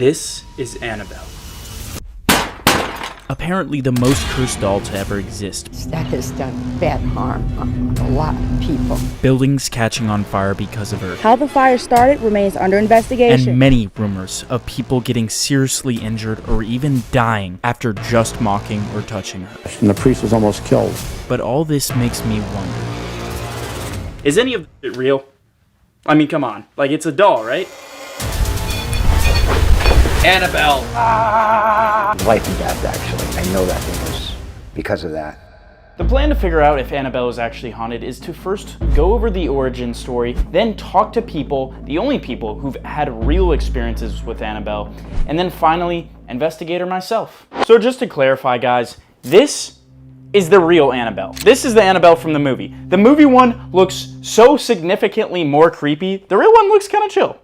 This is Annabelle. Apparently the most cursed doll to ever exist. That has done bad harm on a lot of people. Buildings catching on fire because of her. How the fire started remains under investigation. And many rumors of people getting seriously injured or even dying after just mocking or touching her. And the priest was almost killed. But all this makes me wonder. Is any of it real? I mean, come on. Like, it's a doll, right? Annabelle! Life and death, actually. I know that thing was because of that. The plan to figure out if Annabelle is actually haunted is to first go over the origin story, then talk to people, the only people who've had real experiences with Annabelle, and then finally investigate her myself. So just to clarify, guys, this is the real Annabelle. This is the Annabelle from the movie. The movie one looks so significantly more creepy. The real one looks kind of chill.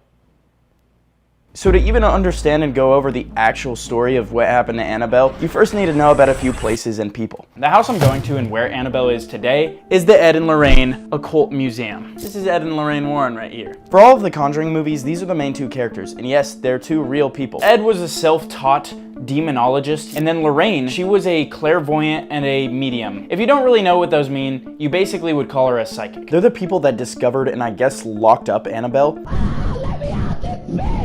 So to even understand and go over the actual story of what happened to Annabelle, you first need to know about a few places and people. The house I'm going to and where Annabelle is today is the Ed and Lorraine Occult Museum. This is Ed and Lorraine Warren right here. For all of the Conjuring movies, these are the main two characters, and yes, they're two real people. Ed was a self-taught demonologist, and then Lorraine, she was a clairvoyant and a medium. If you don't really know what those mean, you basically would call her a psychic. They're the people that discovered and I guess locked up Annabelle,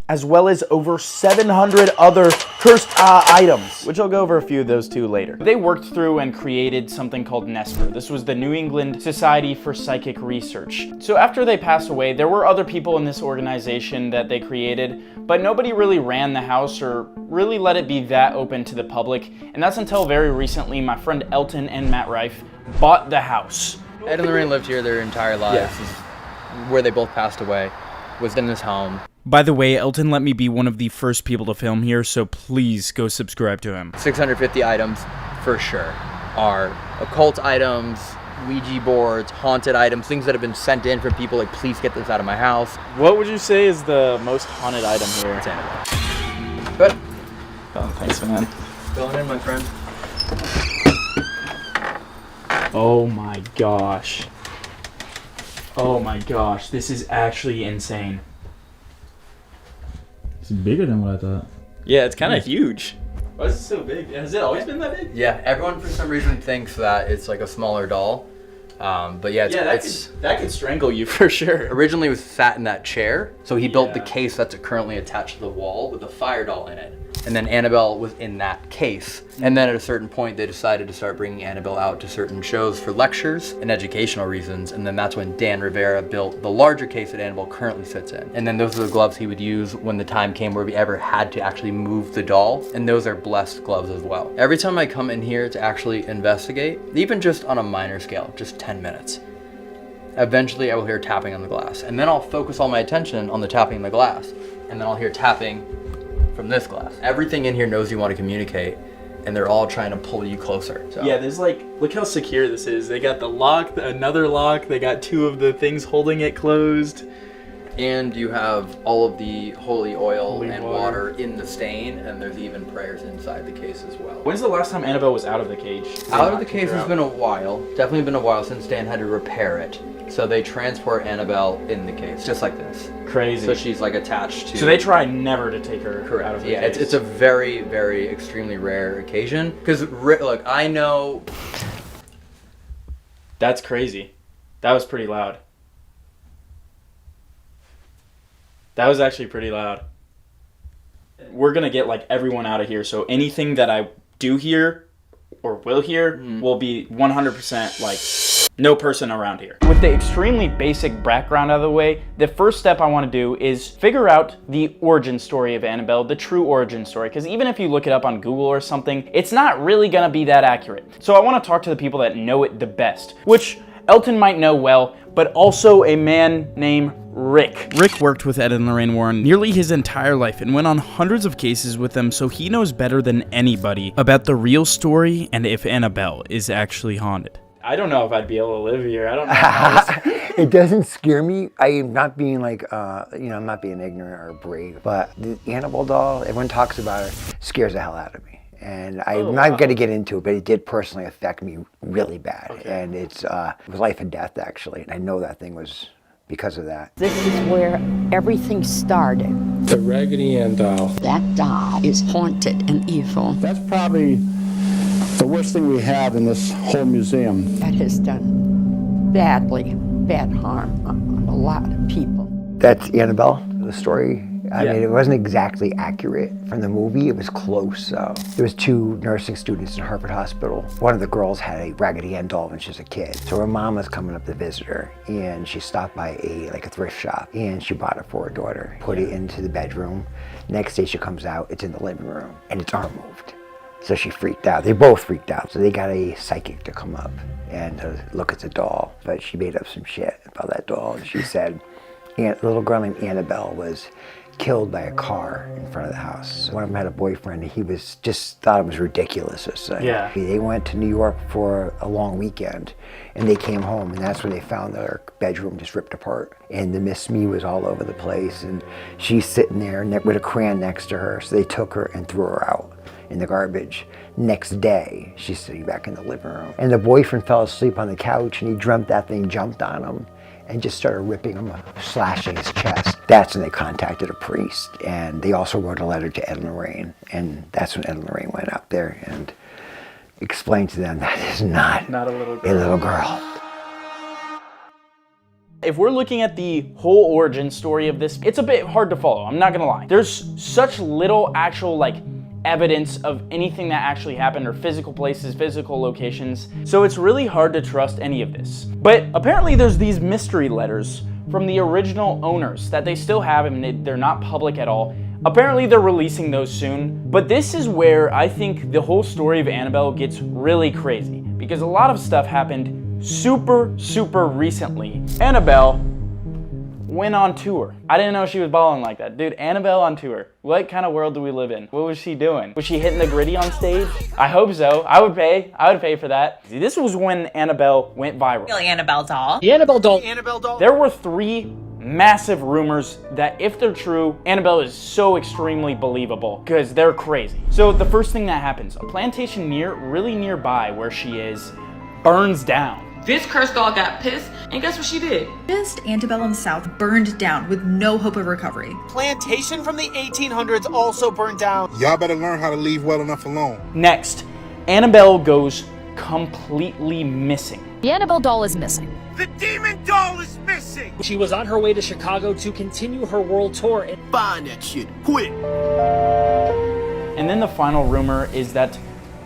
as well as over 700 other cursed items, which I'll go over a few of those too later. They worked through and created something called NESPR. This was the New England Society for Psychic Research. So after they passed away, there were other people in this organization that they created, but nobody really ran the house or really let it be that open to the public. And that's until very recently my friend Elton and Matt Rife bought the house. Ed and Lorraine lived here their entire lives. Yeah. This is where they both passed away, was in this home. By the way, Elton let me be one of the first people to film here, so please go subscribe to him. 650 items, for sure, are occult items, Ouija boards, haunted items, things that have been sent in from people like, please get this out of my house. What would you say is the most haunted item here? It's Annabelle. Good. Oh, thanks, man. Going in, my friend. Oh my gosh. Oh my gosh, this is actually insane. It's bigger than what I thought. Yeah, it's kind of huge. Why is it so big? Has it always been that big? Yeah, everyone for some reason thinks that it's like a smaller doll. But yeah, that could strangle you for sure. Originally it was sat in that chair, so he built the case that's currently attached to the wall with a fire doll in it. And then Annabelle was in that case. And then at a certain point, they decided to start bringing Annabelle out to certain shows for lectures and educational reasons. And then that's when Dan Rivera built the larger case that Annabelle currently sits in. And then those are the gloves he would use when the time came where we ever had to actually move the doll. And those are blessed gloves as well. Every time I come in here to actually investigate, even just on a minor scale, just 10 minutes, eventually I will hear tapping on the glass. And then I'll focus all my attention on the tapping on the glass. And then I'll hear tapping from this glass. Everything in here knows you want to communicate, and they're all trying to pull you closer. So. Yeah, there's like, look how secure this is. They got the lock, another lock, they got two of the things holding it closed. And you have all of the holy oil Holy and water in the stain, and there's even prayers inside the case as well. When's the last time Annabelle was out of the cage? Out of the case has been a while. Definitely been a while since Dan had to repair it. So they transport Annabelle in the case, just like this. Crazy. So she's like attached to... So they try never to take her out of the case. Yeah, it's a very, very extremely rare occasion. Because, look, I know... That's crazy. That was pretty loud. That was actually pretty loud. We're going to get like everyone out of here. So anything that I do hear or will hear will be 100% like no person around here. With the extremely basic background out of the way, the first step I want to do is figure out the origin story of Annabelle, the true origin story. Because even if you look it up on Google or something, it's not really going to be that accurate. So I want to talk to the people that know it the best, which Elton might know well, but also a man named Rick. Rick worked with Ed and Lorraine Warren nearly his entire life and went on hundreds of cases with them, so he knows better than anybody about the real story and if Annabelle is actually haunted. I don't know if I'd be able to live here. I don't know. It doesn't scare me. I am not being like, I'm not being ignorant or brave, but the Annabelle doll, everyone talks about her, scares the hell out of me. And I'm not going to get into it, but it did personally affect me really bad. Okay. And it was life and death, actually. And I know that thing was because of that. This is where everything started. The Raggedy Ann doll. That doll is haunted and evil. That's probably the worst thing we have in this whole museum. That has done bad harm on a lot of people. That's Annabelle, the story. I mean, it wasn't exactly accurate from the movie. It was close. There was 2 nursing students in Harvard Hospital. One of the girls had a Raggedy Ann doll when she was a kid. So her mom was coming up to visit her, and she stopped by a thrift shop, and she bought it for her daughter. Put it into the bedroom. Next day she comes out, it's in the living room, and its arm moved. So she freaked out. They both freaked out. So they got a psychic to come up and look at the doll. But she made up some shit about that doll. And she said, a little girl named Annabelle was killed by a car in front of the house. One of them had a boyfriend, and he was just thought it was ridiculous. Yeah. They went to New York for a long weekend, and they came home, and that's when they found their bedroom just ripped apart. And the Miss Me was all over the place, and she's sitting there with a crayon next to her. So they took her and threw her out in the garbage. Next day, she's sitting back in the living room. And the boyfriend fell asleep on the couch, and he dreamt that thing jumped on him and just started ripping him, slashing his chest. That's when they contacted a priest, and they also wrote a letter to Ed and Lorraine, and that's when Ed and Lorraine went up there and explained to them that is not a little girl. A little girl. If we're looking at the whole origin story of this, it's a bit hard to follow, I'm not gonna lie. There's such little actual evidence of anything that actually happened, or physical places, physical locations, so it's really hard to trust any of this. But apparently there's these mystery letters from the original owners that they still have, and they're not public at all. Apparently they're releasing those soon, but this is where I think the whole story of Annabelle gets really crazy, because a lot of stuff happened super recently. Annabelle went on tour. I didn't know she was balling like that. Dude, Annabelle on tour. What kind of world do we live in? What was she doing? Was she hitting the gritty on stage? I hope so. I would pay for that. See, this was when Annabelle went viral. The Annabelle doll. The Annabelle doll. Annabelle doll. There were 3 massive rumors that if they're true, Annabelle is so extremely believable because they're crazy. So the first thing that happens, a plantation really nearby where she is, burns down. This cursed doll got pissed, and guess what she did? Pissed, Annabelle in the South burned down with no hope of recovery. Plantation from the 1800s also burned down. Y'all better learn how to leave well enough alone. Next, Annabelle goes completely missing. The Annabelle doll is missing. The demon doll is missing. She was on her way to Chicago to continue her world tour. And Find that shit, quick. And then the final rumor is that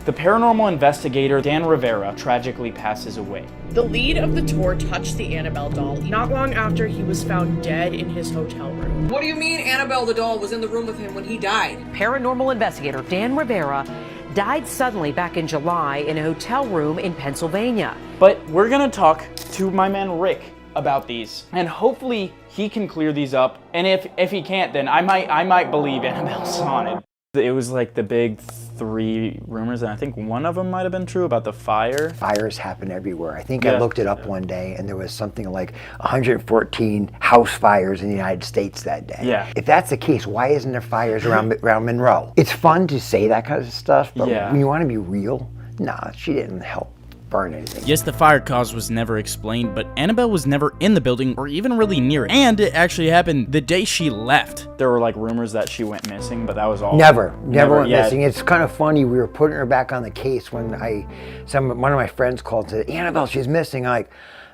the paranormal investigator Dan Rivera tragically passes away. The lead of the tour touched the Annabelle doll not long after he was found dead in his hotel room. What do you mean Annabelle the doll was in the room with him when he died? Paranormal investigator Dan Rivera died suddenly back in July in a hotel room in Pennsylvania. But we're gonna talk to my man Rick about these, and hopefully he can clear these up. And if he can't, then I might believe Annabelle's haunted. It was like the big 3 rumors, and I think one of them might have been true about the fire. Fires happen everywhere. I think I looked it up one day, and there was something like 114 house fires in the United States that day. Yeah. If that's the case, why isn't there fires around Monroe? It's fun to say that kind of stuff, but when you want to be real, nah, she didn't help burn anything. Yes, the fire cause was never explained, but Annabelle was never in the building or even really near it. And it actually happened the day she left. There were rumors that she went missing, but that was all. Never went missing. It's kind of funny. We were putting her back on the case when one of my friends called and said, Annabelle, she's missing. I'm like,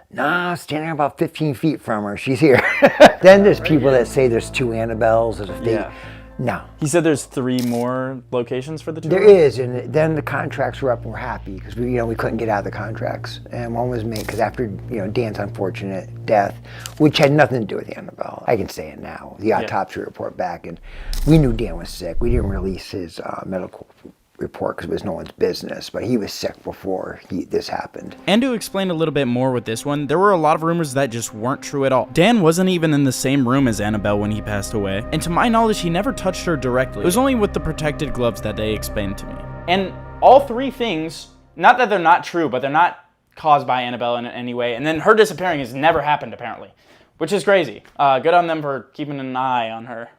nah, standing about 15 feet from her. She's here. Then there's people that say there's 2 Annabelles. No. He said there's 3 more locations for the tour? There is, and then the contracts were up and we're happy because we couldn't get out of the contracts. And one was made because after Dan's unfortunate death, which had nothing to do with Annabelle. I can say it now. The autopsy report back, and we knew Dan was sick. We didn't release his medical report because it was no one's business, but he was sick before this happened. And to explain a little bit more with this one, there were a lot of rumors that just weren't true at all. Dan wasn't even in the same room as Annabelle when he passed away, and to my knowledge, he never touched her directly. It was only with the protected gloves that they explained to me. And all 3 things, not that they're not true, but they're not caused by Annabelle in any way, and then her disappearing has never happened apparently, which is crazy. Good on them for keeping an eye on her.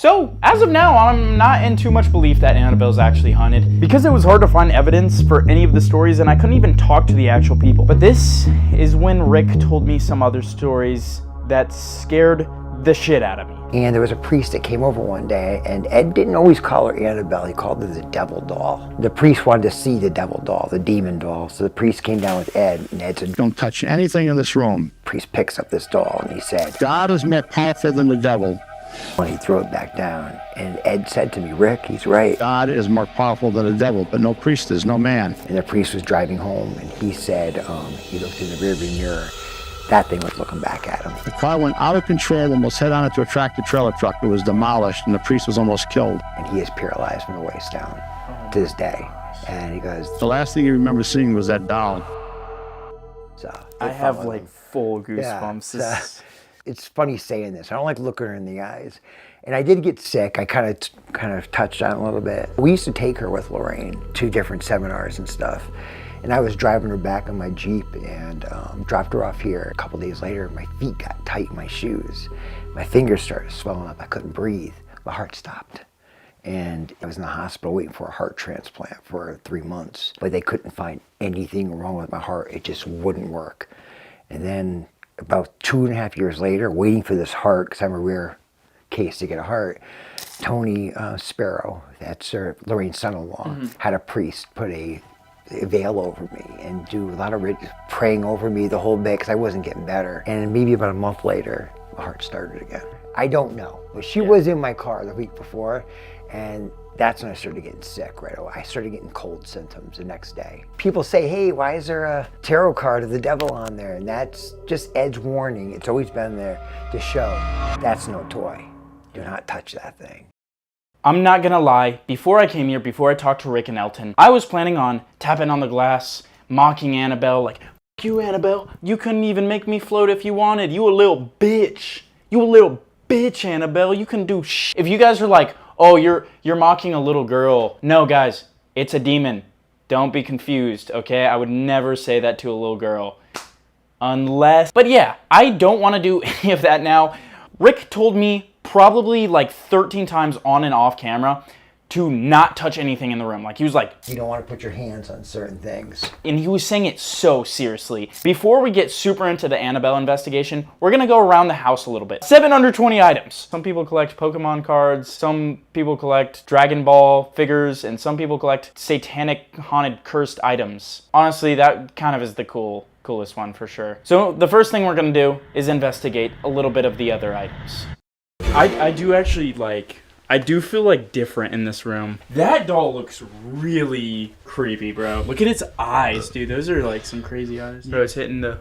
So, as of now, I'm not in too much belief that Annabelle's actually haunted, because it was hard to find evidence for any of the stories, and I couldn't even talk to the actual people. But this is when Rick told me some other stories that scared the shit out of me. And there was a priest that came over one day, and Ed didn't always call her Annabelle, he called her the devil doll. The priest wanted to see the devil doll, the demon doll, so the priest came down with Ed, and Ed said, "Don't touch anything in this room." The priest picks up this doll, and he said, "God is more powerful than the devil." When he threw it back down, and Ed said to me, "Rick, he's right. God is more powerful than the devil, but no priest is, no man." And the priest was driving home, and he said, he looked in the rearview mirror, that thing was looking back at him. The car went out of control, almost head on into a tractor-trailer truck. It was demolished, and the priest was almost killed. And he is paralyzed from the waist down to this day. And he goes, The last thing he remembers seeing was that doll. So I have like full goosebumps. Yeah, it's funny saying this. I don't like looking her in the eyes. And I did get sick. I kind of touched on it a little bit. We used to take her with Lorraine to different seminars and stuff. And I was driving her back on my Jeep and dropped her off here. A couple days later, my feet got tight in my shoes. My fingers started swelling up. I couldn't breathe. My heart stopped. And I was in the hospital waiting for a heart transplant for 3 months. But they couldn't find anything wrong with my heart. It just wouldn't work. And then about 2.5 years later, waiting for this heart, because I'm a rare case to get a heart, Tony Sparrow, that's Lorraine's son-in-law, had a priest put a veil over me and do a lot of praying over me the whole day because I wasn't getting better. And maybe about a month later, my heart started again. I don't know, but she was in my car the week before, and that's when I started getting sick right away. I started getting cold symptoms the next day. People say, hey, why is there a tarot card of the devil on there? And that's just Ed's warning. It's always been there to show that's no toy. Do not touch that thing. I'm not gonna lie, before I came here, before I talked to Rick and Elton, I was planning on tapping on the glass, mocking Annabelle, like, F you, Annabelle, you couldn't even make me float if you wanted, you a little bitch. You a little bitch, Annabelle, you can do shit. If you guys are like, oh, you're mocking a little girl. No, guys, it's a demon. Don't be confused, okay? I would never say that to a little girl. Unless, but yeah, I don't wanna do any of that now. Rick told me probably like 13 times on and off camera to not touch anything in the room. Like he was like, you don't want to put your hands on certain things. And he was saying it so seriously. Before we get super into the Annabelle investigation, we're gonna go around the house a little bit. 720 items. Some people collect Pokemon cards, some people collect Dragon Ball figures, and some people collect satanic, haunted, cursed items. Honestly, that kind of is the coolest one for sure. So the first thing we're gonna do is investigate a little bit of the other items. I do actually I do feel like different in this room. That doll looks really creepy, bro. Look at its eyes, dude. Those are like some crazy eyes. Bro, it's hitting the...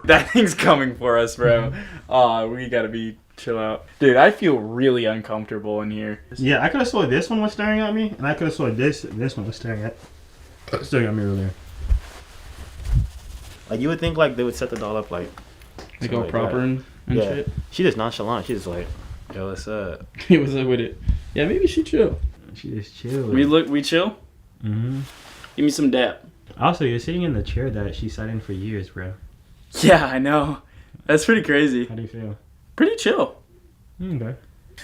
That thing's coming for us, bro. We gotta be chill out. Dude, I feel really uncomfortable in here. Yeah, I could have swore this one was staring at me, and I could have swore this one was staring at me earlier. Like, you would think like they would set the doll up like all proper and shit. She just nonchalant. She's like, yo, what's up? What's up with it? Yeah, maybe she chill. She just chill. We chill? Mm-hmm. Give me some dap. Also, you're sitting in the chair that she sat in for years, bro. Yeah, I know. That's pretty crazy. How do you feel? Pretty chill. Okay.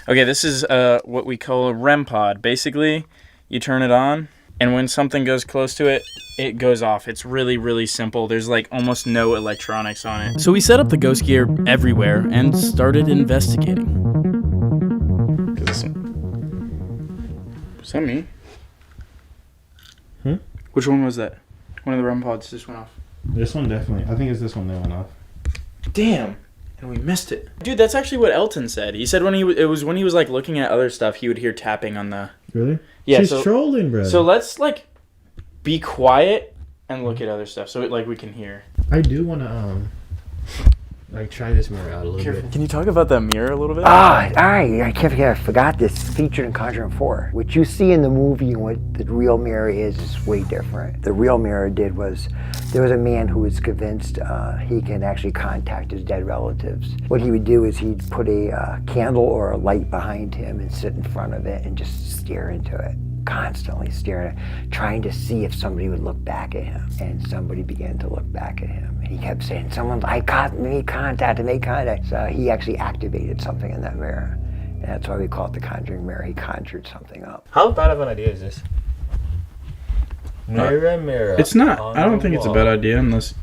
Okay, this is what we call a REM pod. Basically, you turn it on, and when something goes close to it, it goes off. It's really, really simple. There's like almost no electronics on it. So we set up the ghost gear everywhere and started investigating. Was that me? Which one was that? One of the REM pods just went off. This one definitely. I think it's this one that went off. Damn. And we missed it. Dude, that's actually what Elton said. He said when he was like looking at other stuff, he would hear tapping on the... Really? Yeah. She's trolling, bro. So let's like be quiet and look at other stuff so like we can hear. I do want to like try this mirror out a little bit. Can you talk about that mirror a little bit? I can't forget. I forgot this featured in Conjuring 4. What you see in the movie and what the real mirror is way different. The real mirror was there was a man who was convinced he can actually contact his dead relatives. What he would do is he'd put a candle or a light behind him and sit in front of it and just stare into it. Constantly staring at it, trying to see if somebody would look back at him. And somebody began to look back at him. And he kept saying, I made contact. So he actually activated something in that mirror. And that's why we call it the Conjuring mirror. He conjured something up. How bad of an idea is this? Mirror. It's not. I don't think it's a bad idea unless...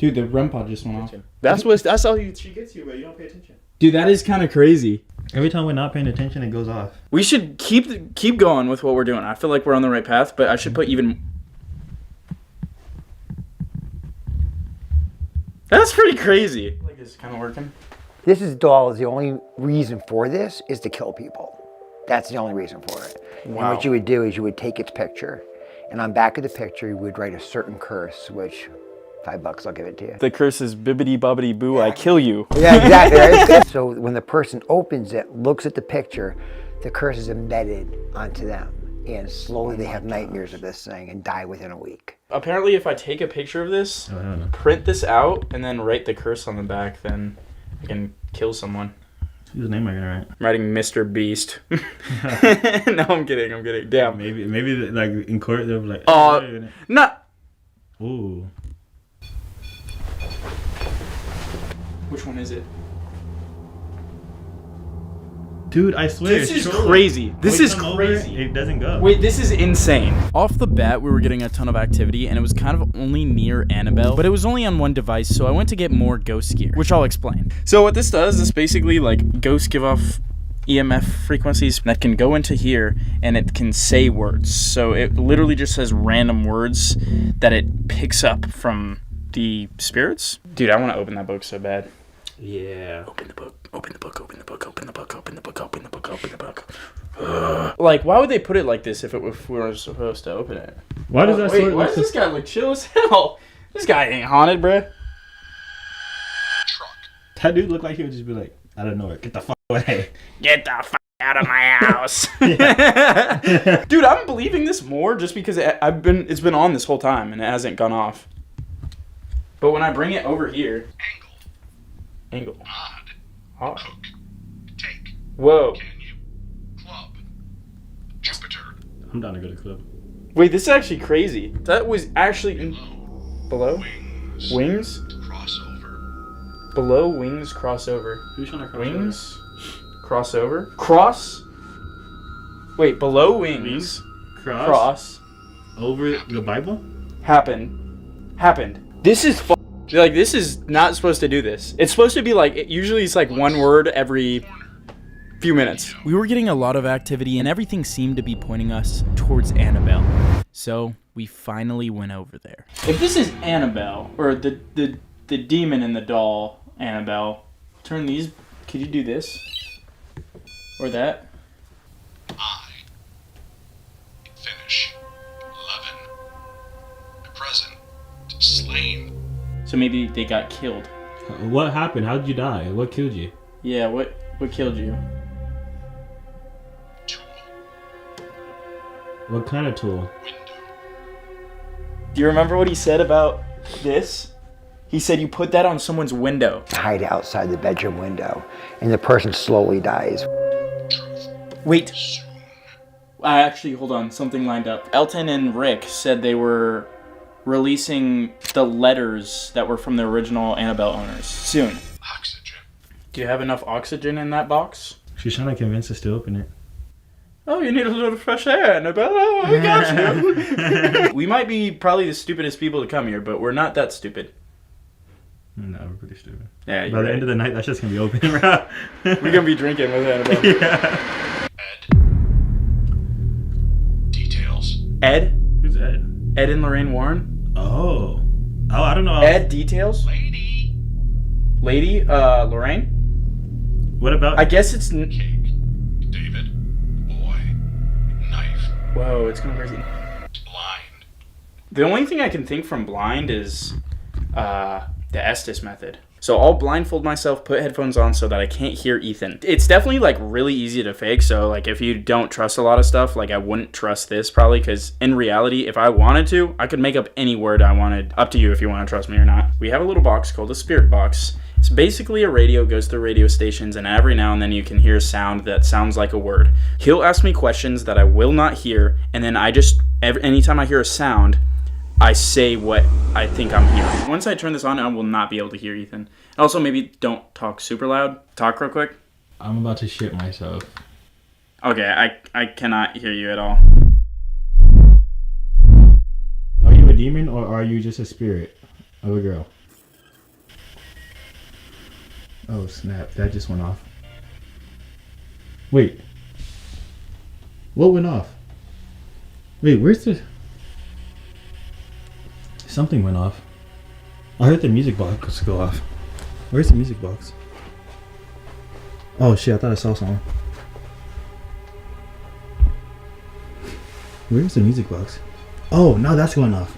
Dude, the REM pod just went off. That's how she gets you, but you don't pay attention. Dude, that is kind of crazy. Every time we're not paying attention, it goes off. We should keep going with what we're doing. I feel like we're on the right path, but I should put even... That's pretty crazy. Like, it's kind of working. This doll is the only reason for this is to kill people. That's the only reason for it. Wow. And what you would do is you would take its picture, and on back of the picture you would write a certain curse, which $5 I'll give it to you. The curse is bibbidi bobbidi boo, I kill you. Yeah, exactly. Right? So when the person opens it, looks at the picture, the curse is embedded onto them. And slowly they have nightmares of this thing and die within a week. Apparently if I take a picture of this, print this out, and then write the curse on the back, then I can kill someone. Whose name am I gonna write? I'm writing Mr. Beast. No, I'm kidding. Damn. Maybe like in court they'll be like, no. Ooh. Which one is it? Dude, I swear. This is crazy. This is crazy. It doesn't go. Wait, this is insane. Off the bat, we were getting a ton of activity, and it was kind of only near Annabelle, but it was only on one device, so I went to get more ghost gear, which I'll explain. So what this does is basically like ghosts give off EMF frequencies that can go into here, and it can say words. So it literally just says random words that it picks up from the spirits. Dude, I want to open that book so bad. Yeah. Open the book. Open the book, open the book, open the book, open the book, open the book, open the book. Like, why would they put it like this if we were supposed to open it? Why does that wait, why does this guy look chill as hell? This guy ain't haunted, bruh. That dude looked like he would just be like, I don't know, get the fuck away. Get the fuck out of my house. Dude, I'm believing this more just because it's been on this whole time and it hasn't gone off. But when I bring it over here... Angle. Odd. Cook. Take. Whoa. Can you? Club. Jupiter. I'm down to go to club. Wait, this is actually crazy. That was actually below? Wings? Crossover. Below wings crossover. Who's trying to cross wings? Crossover? Cross? Wait, below wings. Cross. Over the Bible? Happened. This is like, this is not supposed to do this. It's supposed to be like, usually it's like one word every few minutes. We were getting a lot of activity and everything seemed to be pointing us towards Annabelle. So we finally went over there. If this is Annabelle, or the demon in the doll, Annabelle, turn these, could you do this? Or that? I finish 11. The present slain. So maybe they got killed. What happened? How did you die? What killed you? Yeah, what killed you? Tool. What kind of tool? Window. Do you remember what he said about this? He said you put that on someone's window. Hide outside the bedroom window, and the person slowly dies. Truth. Wait. Actually, hold on. Something lined up. Elton and Rick said they were releasing the letters that were from the original Annabelle owners soon. Oxygen. Do you have enough oxygen in that box? She's trying to convince us to open it. Oh, you need a little fresh air, Annabelle. Oh, I got you. We might be probably the stupidest people to come here, but we're not that stupid. No, we're pretty stupid. Yeah, by the end of the night, that's just gonna be open, bro. We're gonna be drinking with Annabelle. Yeah. Ed. Details. Ed? Who's Ed? Ed and Lorraine Warren. Oh, I don't know. Ed, details. Lady, Lorraine. What about? I guess it's. Cake. David. Boy. Knife. Whoa, it's going crazy. Blind. The only thing I can think from blind is the Estes method. So I'll blindfold myself, put headphones on so that I can't hear Ethan. It's definitely like really easy to fake. So like if you don't trust a lot of stuff, like I wouldn't trust this probably, because in reality, if I wanted to, I could make up any word I wanted. Up to you if you want to trust me or not. We have a little box called a spirit box. It's basically a radio, goes through radio stations, and every now and then you can hear a sound that sounds like a word. He'll ask me questions that I will not hear, and then anytime I hear a sound, I say what I think I'm hearing. Once I turn this on, I will not be able to hear Ethan. Also, maybe don't talk super loud. Talk real quick. I'm about to shit myself. Okay, I cannot hear you at all. Are you a demon or are you just a spirit of a girl? Oh snap, that just went off. Wait. What went off? Wait, where's the... Something went off. I heard the music box go off. Where's the music box? Oh shit, I thought I saw someone. Where's the music box? Oh, now that's going off.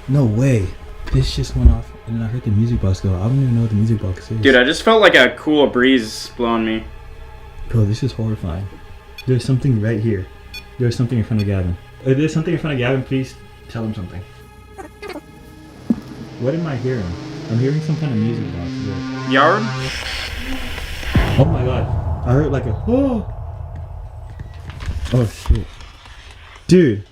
No way. This just went off and then I heard the music box go. I don't even know what the music box is. Dude, I just felt like a cool breeze blowing me. Bro, this is horrifying. There's something right here. There's something in front of Gavin. If there's something in front of Gavin, please tell him something. What am I hearing? I'm hearing some kind of music box. Yard? Oh my god. I heard like a... Oh, oh shit. Dude.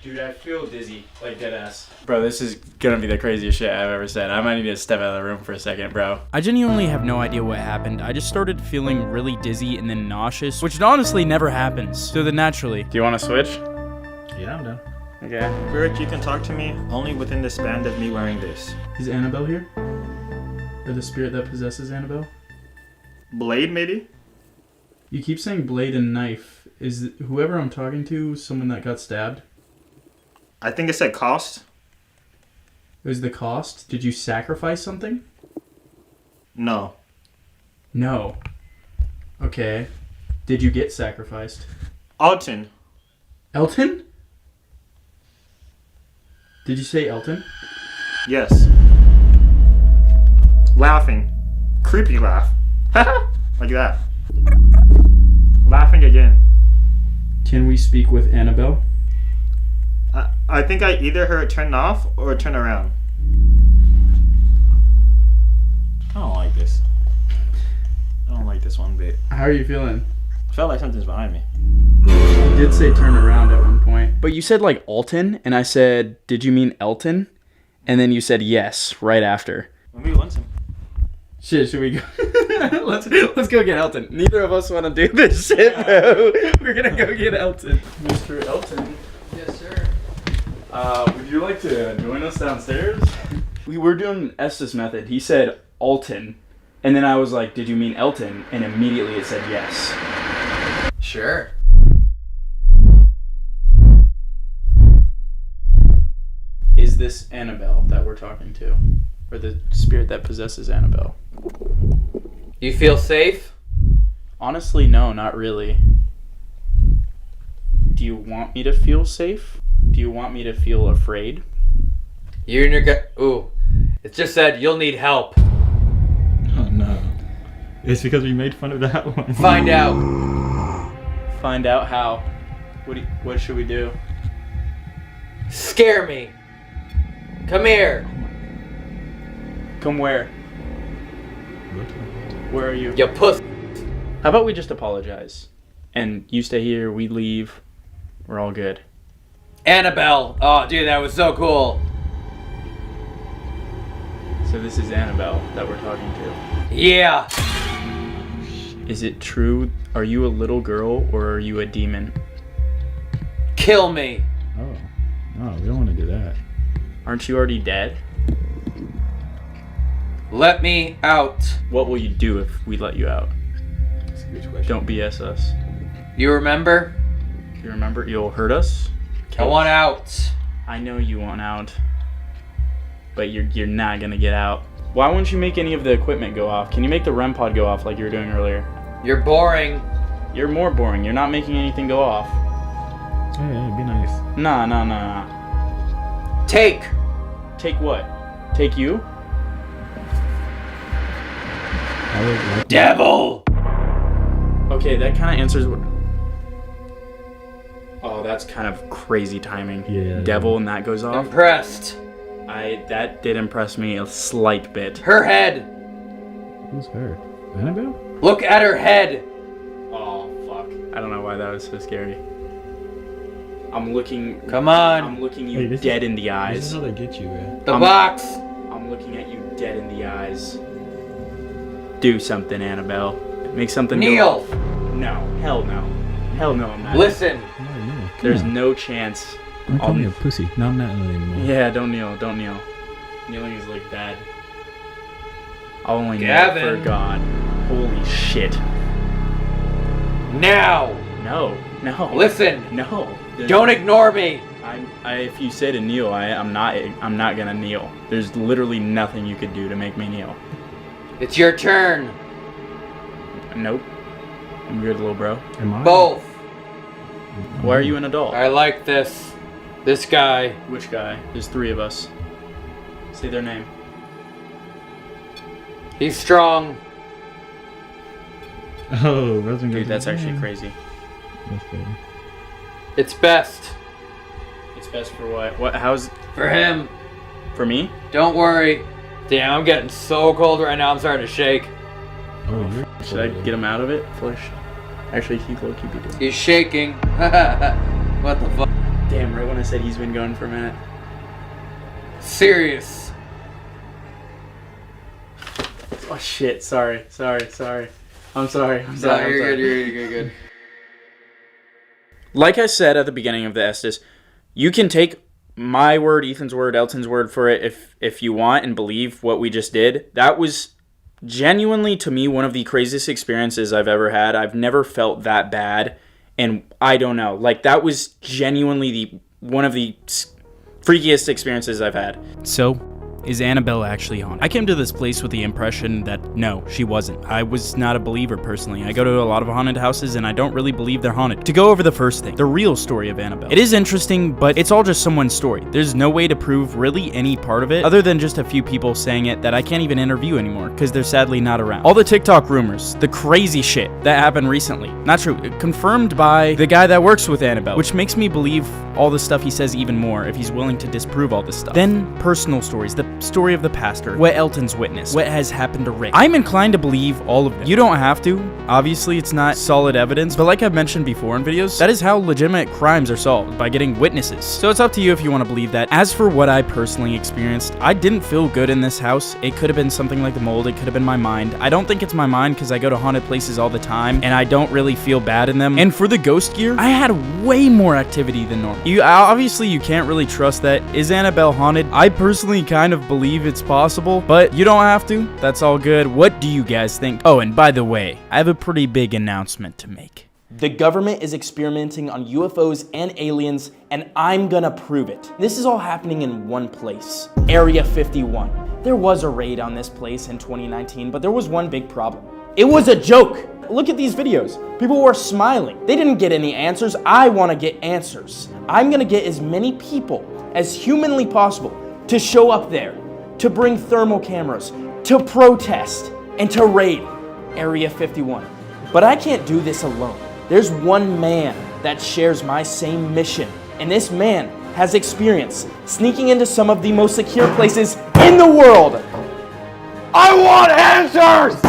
Dude, I feel dizzy, like dead ass. Bro, this is gonna be the craziest shit I've ever said. I might need to step out of the room for a second, bro. I genuinely have no idea what happened. I just started feeling really dizzy and then nauseous, which honestly never happens. So then naturally. Do you want to switch? Yeah, I'm done. Okay. Spirit, you can talk to me only within the span of me wearing this. Is Annabelle here? Or the spirit that possesses Annabelle? Blade, maybe? You keep saying blade and knife. Is whoever I'm talking to someone that got stabbed? I think it said cost. It was the cost? Did you sacrifice something? No. No. Okay. Did you get sacrificed? Alton. Elton? Did you say Elton? Yes. Laughing. Creepy laugh. Like that. Laughing again. Can we speak with Annabelle? I think I either heard it turn off or turn around. I don't like this. I don't like this one bit. How are you feeling? I felt like something's behind me. You did say turn around at one point. But you said like Alton, and I said, did you mean Elton? And then you said yes right after. Maybe Winston. Shit, should we go? let's go get Elton. Neither of us want to do this shit, bro. We're gonna go get Elton. Mr. Elton. Yes, sir. Would you like to join us downstairs? We were doing Estes method. He said Alton, and then I was like, did you mean Elton? And immediately it said yes. Sure. Is this Annabelle that we're talking to? Or the spirit that possesses Annabelle? You feel safe? Honestly, no, not really. Do you want me to feel safe? Do you want me to feel afraid? You and your guy. Ooh. It just said you'll need help. Oh no. It's because we made fun of that one. Find out. Find out how. What should we do? Scare me. Come here. Come where? Where are you? You puss. How about we just apologize? And you stay here, we leave. We're all good. Annabelle. Oh, dude, that was so cool. So this is Annabelle that we're talking to. Yeah. Is it true? Are you a little girl or are you a demon? Kill me. Oh. No, we don't want to do that. Aren't you already dead? Let me out. What will you do if we let you out? That's a good question. Don't BS us. You remember? You remember? You'll hurt us? I want out. I know you want out. But you're not gonna get out. Why won't you make any of the equipment go off? Can you make the REM pod go off like you were doing earlier? You're boring. You're more boring. You're not making anything go off. Hey, be nice. Nah. Take. Take what? Take you? Devil! Okay, that kind of answers what... Oh, that's kind of crazy timing. Yeah. Devil and that goes off? Impressed. That did impress me a slight bit. Her head. Who's her? Annabelle? Look at her head. Oh, fuck. I don't know why that was so scary. I'm looking... Come on. I'm looking you dead in the eyes. This is how they get you, man. The box. I'm looking at you dead in the eyes. Do something, Annabelle. Make something Kneel. go off. No. Hell no. Hell no, I'm not. Listen. There's no chance. Don't call me a pussy. No, I'm not anymore. Yeah, don't kneel. Don't kneel. Kneeling is like bad. Only Gavin. for God. Holy shit. Now. No. Listen. No. Don't ignore me. If you say to kneel, I'm not gonna kneel. There's literally nothing you could do to make me kneel. It's your turn. Nope. I'm good, little bro. Am I? Both. Why are you an adult? I like this. This guy. Which guy? There's 3 of us. Say their name. He's strong. Oh, Resin Dude, that's actually crazy. That's crazy. It's best. It's best for what? What? How's... For him. For me? Don't worry. Damn, I'm getting so cold right now. I'm starting to shake. Oh, should I get him out of it? Actually, he low-key be doing. He's shaking. What the fuck? Damn, right when I said he's been going for a minute. Serious. Oh shit, sorry. I'm sorry. No, you're good. Like I said at the beginning of the Estes, you can take my word, Ethan's word, Elton's word for it if you want and believe what we just did. That was genuinely, to me, one of the craziest experiences I've ever had. I've never felt that bad, and I don't know. Like, that was genuinely one of the freakiest experiences I've had. So, is Annabelle actually haunted? I came to this place with the impression that no, she wasn't. I was not a believer personally. I go to a lot of haunted houses and I don't really believe they're haunted. To go over the first thing, the real story of Annabelle. It is interesting, but it's all just someone's story. There's no way to prove really any part of it other than just a few people saying it that I can't even interview anymore because they're sadly not around. All the TikTok rumors, the crazy shit that happened recently. Not true. Confirmed by the guy that works with Annabelle, which makes me believe all the stuff he says even more if he's willing to disprove all this stuff. Then personal stories, the story of the pastor, what Elton's witnessed, what has happened to Rick. I'm inclined to believe all of them. You don't have to. Obviously, it's not solid evidence, but like I've mentioned before in videos, that is how legitimate crimes are solved, by getting witnesses. So it's up to you if you want to believe that. As for what I personally experienced, I didn't feel good in this house. It could have been something like the mold. It could have been my mind. I don't think it's my mind because I go to haunted places all the time, and I don't really feel bad in them. And for the ghost gear, I had way more activity than normal. Obviously, you can't really trust that. Is Annabelle haunted? I personally kind of believe it's possible, but you don't have to. That's all good. What do you guys think? Oh, and by the way, I have a pretty big announcement to make. The government is experimenting on UFOs and aliens, and I'm gonna prove it. This is all happening in one place, Area 51. There was a raid on this place in 2019, but there was one big problem. It was a joke. Look at these videos. People were smiling. They didn't get any answers. I wanna get answers. I'm gonna get as many people as humanly possible to show up there, to bring thermal cameras, to protest, and to raid Area 51. But I can't do this alone. There's one man that shares my same mission, and this man has experience sneaking into some of the most secure places in the world. I want answers!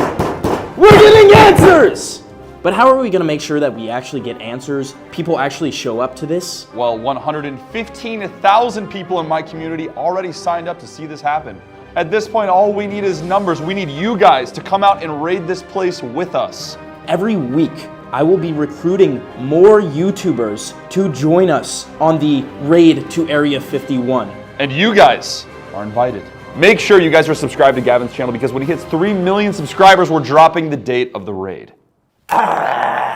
We're getting answers! But how are we gonna make sure that we actually get answers? People actually show up to this? Well, 115,000 people in my community already signed up to see this happen. At this point, all we need is numbers. We need you guys to come out and raid this place with us. Every week, I will be recruiting more YouTubers to join us on the raid to Area 51. And you guys are invited. Make sure you guys are subscribed to Gavin's channel because when he hits 3 million subscribers, we're dropping the date of the raid.